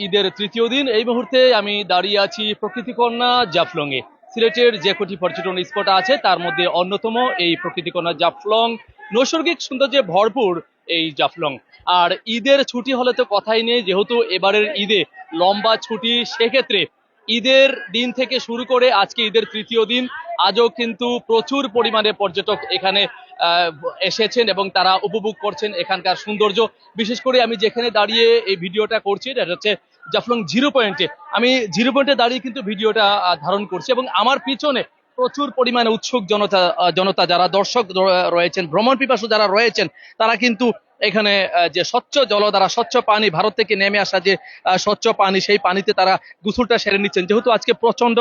ঈদের তৃতীয় দিন এই মুহূর্তে আমি দাঁড়িয়ে আছি প্রকৃতিকন্যা জাফলং এ। সিলেটের যে কটি পর্যটন স্পট আছে তার মধ্যে অন্যতম এই প্রকৃতিকন্যা জাফলং। নৈসর্গিক সৌন্দর্যে ভরপুর এই জাফলং। আর ঈদের ছুটি হলে তো কথাই নেই, যেহেতু এবারের ঈদে লম্বা ছুটি, সেক্ষেত্রে ঈদের দিন থেকে শুরু করে আজকে ঈদের তৃতীয় দিন, আজও কিন্তু প্রচুর পরিমাণে পর্যটক এখানে আহ, এসেছেন এবং তারা উপভোগ করছেন এখানকার সৌন্দর্য। বিশেষ করে আমি যেখানে দাঁড়িয়ে এই ভিডিওটা করছি এটা হচ্ছে জাফলং জিরো পয়েন্টে। আমি জিরো পয়েন্টে দাঁড়িয়ে কিন্তু ভিডিওটা ধারণ করছি এবং আমার পিছনে প্রচুর পরিমাণে উৎসুক জনতা যারা দর্শক রয়েছেন, ভ্রমণ পিপাসু যারা রয়েছেন, তারা কিন্তু এখানে যে স্বচ্ছ জলধারা, স্বচ্ছ পানি, ভারত থেকে নেমে আসা যে স্বচ্ছ পানি, সেই পানিতে তারা গোসলটা সেরে নিচ্ছেন। যেহেতু আজকে প্রচন্ড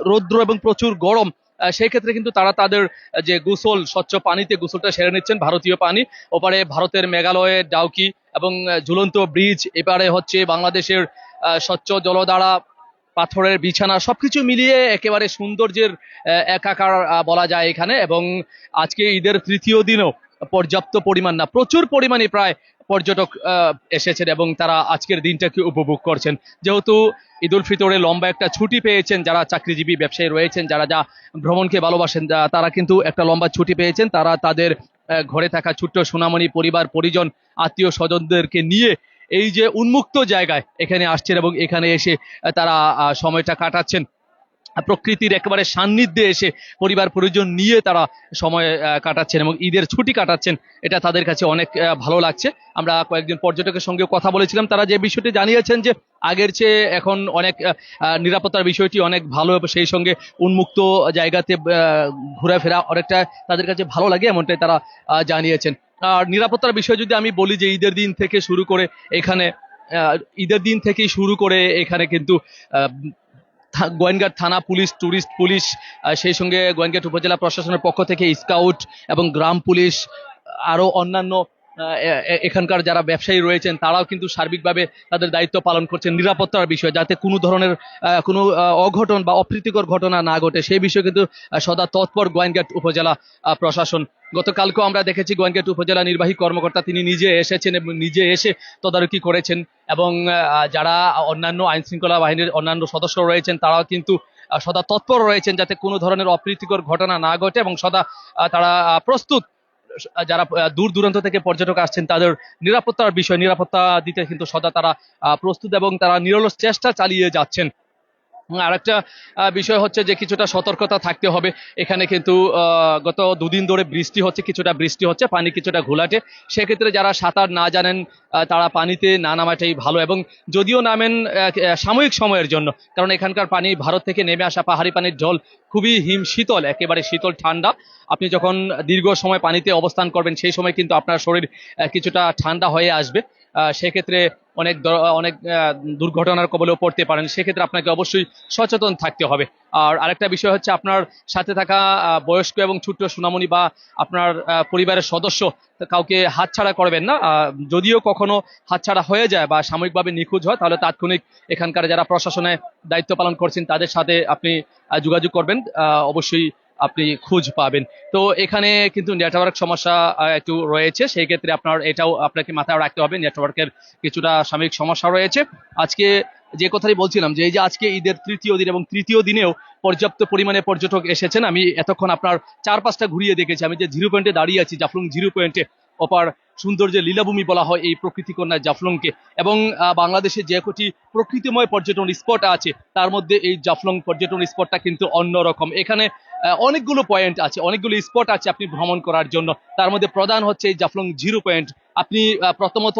রৌদ্র এবং প্রচুর গরম, সেই ক্ষেত্রে কিন্তু তারা তাদের যে গোসল, স্বচ্ছ পানিতে গোসলটা সেরে নিচ্ছেন, ভারতীয় পানি। ওপারে ভারতের মেঘালয়ের ডাউকি এবং ঝুলন্ত ব্রিজ, এপারে হচ্ছে বাংলাদেশের স্বচ্ছ জলধারা, পাথরের বিছানা, সবকিছু মিলিয়ে একেবারে সৌন্দর্যের একাকার বলা যায় এখানে। এবং আজকে ঈদের তৃতীয় দিনও পর্যাপ্ত পরিমাণ না, প্রচুর পরিমাণে প্রায় পর্যটক এসেছেন এবং তারা আজকের দিনটাকে উপভোগ করছেন। যেহেতু ঈদ উল ফিতরে লম্বা একটা ছুটি পেয়েছেন যারা চাকরিজীবী ব্যবসায়ী রয়েছেন, যারা যা ভ্রমণকে ভালোবাসেন, তারা কিন্তু একটা লম্বা ছুটি পেয়েছেন। তারা তাদের ঘরে থাকা ছোট্ট সোনামণি পরিবার পরিজন, আত্মীয় স্বজনদেরকে নিয়ে এই যে উন্মুক্ত জায়গায় এখানে আসছেন এবং এখানে এসে তারা সময়টা কাটাচ্ছেন। প্রকৃতির একেবারে সান্নিধ্যে এসে পরিবার পরিজন নিয়ে তারা সময় কাটাচ্ছেন এবং ঈদের ছুটি কাটাচ্ছেন। এটা তাদের কাছে অনেক ভালো লাগছে। আমরা কয়েকজন পর্যটকের সঙ্গে কথা বলেছিলাম, তারা যে বিষয়টি জানিয়েছেন যে আগের চেয়ে এখন অনেক নিরাপত্তার বিষয়টি অনেক ভালো, সেই সঙ্গে উন্মুক্ত জায়গাতে ঘোরাফেরা অনেকটা তাদের কাছে ভালো লাগে, এমনটাই তারা জানিয়েছেন। আর নিরাপত্তার বিষয় যদি আমি বলি, যে ঈদের দিন থেকে শুরু করে এখানে ঈদের দিন থেকেই শুরু করে এখানে কিন্তু গোয়েন্দাঘাট থানা পুলিশ, টুরিস্ট পুলিশ, সেই সঙ্গে গোয়েন্দাঘাট উপজেলা প্রশাসনের পক্ষ থেকে স্কাউট এবং গ্রাম পুলিশ, আরো অন্যান্য এখানকার যারা ব্যবসায়ী রয়েছেন, তারাও কিন্তু সার্বিকভাবে তাদের দায়িত্ব পালন করছেন নিরাপত্তার বিষয়ে, যাতে কোনো ধরনের কোনো অঘটন বা অপ্রীতিকর ঘটনা না ঘটে, সেই বিষয়ে কিন্তু সদা তৎপর গোয়েন্দাঘাট উপজেলা প্রশাসন। গতকালকেও আমরা দেখেছি গোয়েন্দাঘাট উপজেলা নির্বাহী কর্মকর্তা তিনি নিজে এসেছেন এবং নিজে এসে তদারকি করেছেন। এবং যারা অন্যান্য আইন শৃঙ্খলা বাহিনীর অন্যান্য সদস্য রয়েছেন, তারাও কিন্তু সদা তৎপর রয়েছেন যাতে কোনো ধরনের অপ্রীতিকর ঘটনা না ঘটে, এবং সদা তারা প্রস্তুত যারা দূর দূরান্ত থেকে পর্যটক আসছেন তাদের নিরাপত্তা দিতে কিন্তু সদা তারা প্রস্তুত এবং তারা নিরলস চেষ্টা চালিয়ে যাচ্ছেন। আরেকটা বিষয় হচ্ছে যে কিছুটা সতর্কতা থাকতে হবে। এখানে কিন্তু গত দুদিন ধরে বৃষ্টি হচ্ছে, কিছুটা বৃষ্টি হচ্ছে, পানি কিছুটা ঘোলাটে। সেক্ষেত্রে যারা সাঁতার না জানেন তারা পানিতে না নামাটাই ভালো, এবং যদিও নামেন সাময়িক সময়ের জন্য, কারণ এখানকার পানি ভারত থেকে নেমে আসা পাহাড়ি পানির জল খুবই শীতল, একেবারে শীতল ঠান্ডা। আপনি যখন দীর্ঘ সময় পানিতে অবস্থান করবেন সেই সময় কিন্তু আপনার শরীর কিছুটা ঠান্ডা হয়ে আসবে। সেক্ষেত্রে অনেক দুর্ঘটনার কবলেও পড়তে পারেন। সেক্ষেত্রে আপনাকে অবশ্যই সচেতন থাকতে হবে। আর আরেকটা বিষয় হচ্ছে, আপনার সাথে থাকা বয়স্ক এবং ছোট্ট সোনামণি বা আপনার পরিবারের সদস্য কাউকে হাতছাড়া করবেন না। যদিও কখনো হাতছাড়া হয়ে যায় বা সাময়িকভাবে নিখোঁজ হয়, তাহলে তাৎক্ষণিক এখানকার যারা প্রশাসনে দায়িত্ব পালন করছেন তাদের সাথে আপনি যোগাযোগ করবেন, অবশ্যই আপনি খোঁজ পাবেন। তো এখানে কিন্তু নেটওয়ার্ক সমস্যা একটু রয়েছে, সেই ক্ষেত্রে আপনার এটাও আপনাকে মাথায় রাখতে হবে, নেটওয়ার্কের কিছুটা সাময়িক সমস্যা রয়েছে। আজকে যে কথাই বলছিলাম, যে এই যে আজকে ঈদের তৃতীয় দিন এবং তৃতীয় দিনেও পর্যাপ্ত পরিমাণে পর্যটক এসেছেন। আমি এতক্ষণ আপনার চারপাশটা ঘুরিয়ে দেখেছি। আমি যে জিরো পয়েন্টে দাঁড়িয়ে আছি, জাফলং জিরো পয়েন্টে, অপার সৌন্দর্যের লীলাভূমি বলা হয় এই প্রকৃতিকন্যা জাফলংকে। এবং বাংলাদেশে যে কটি প্রকৃতিময় পর্যটন স্পট আছে তার মধ্যে এই জাফলং পর্যটন স্পটটা কিন্তু অন্যরকম। এখানে অনেকগুলো পয়েন্ট আছে, অনেকগুলো স্পট আছে আপনি ভ্রমণ করার জন্য। তার মধ্যে প্রধান হচ্ছে এই জাফলং জিরো পয়েন্ট। আপনি প্রথমত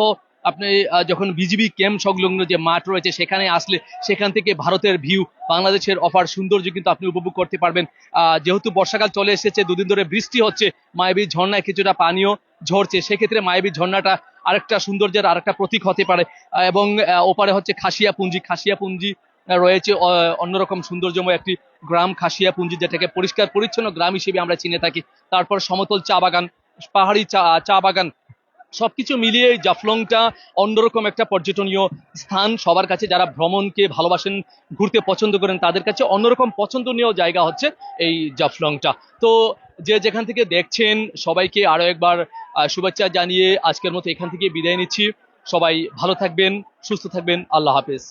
আপনি যখন বিজিবি ক্যাম্প সংলগ্ন যে মাঠ রয়েছে সেখানে আসলে সেখান থেকে ভারতের ভিউ, বাংলাদেশের অফার সৌন্দর্য কিন্তু আপনি উপভোগ করতে পারবেন। যেহেতু বর্ষাকাল চলে এসেছে, দুদিন ধরে বৃষ্টি হচ্ছে, মায়াবী ঝর্ণায় কিছুটা পানিও ঝরছে, সেক্ষেত্রে মায়াবী ঝর্ণাটা আরেকটা সৌন্দর্যের আরেকটা প্রতীক হতে পারে। এবং ওপারে হচ্ছে খাসিয়াপুঞ্জি রয়েছে, অন্যরকম সৌন্দর্যময় একটি গ্রাম খাসিয়াপুঞ্জি, যেটাকে পরিষ্কার পরিচ্ছন্ন গ্রাম হিসেবে আমরা চিনে থাকি। তারপর সমতল চা বাগান, পাহাড়ি চা বাগান, সবকিছু মিলিয়ে এই জাফলংটা অন্যরকম একটা পর্যটনীয় স্থান। সবার কাছে যারা ভ্রমণকে ভালোবাসেন, ঘুরতে পছন্দ করেন, তাদের কাছে অন্যরকম পছন্দনীয় জায়গা হচ্ছে এই জাফলংটা। তো যে যেখান থেকে দেখছেন সবাইকে আরো একবার শুভেচ্ছা জানিয়ে আজকের মতো এখান থেকে বিদায় নিচ্ছি। সবাই ভালো থাকবেন, সুস্থ থাকবেন। আল্লাহ হাফেজ।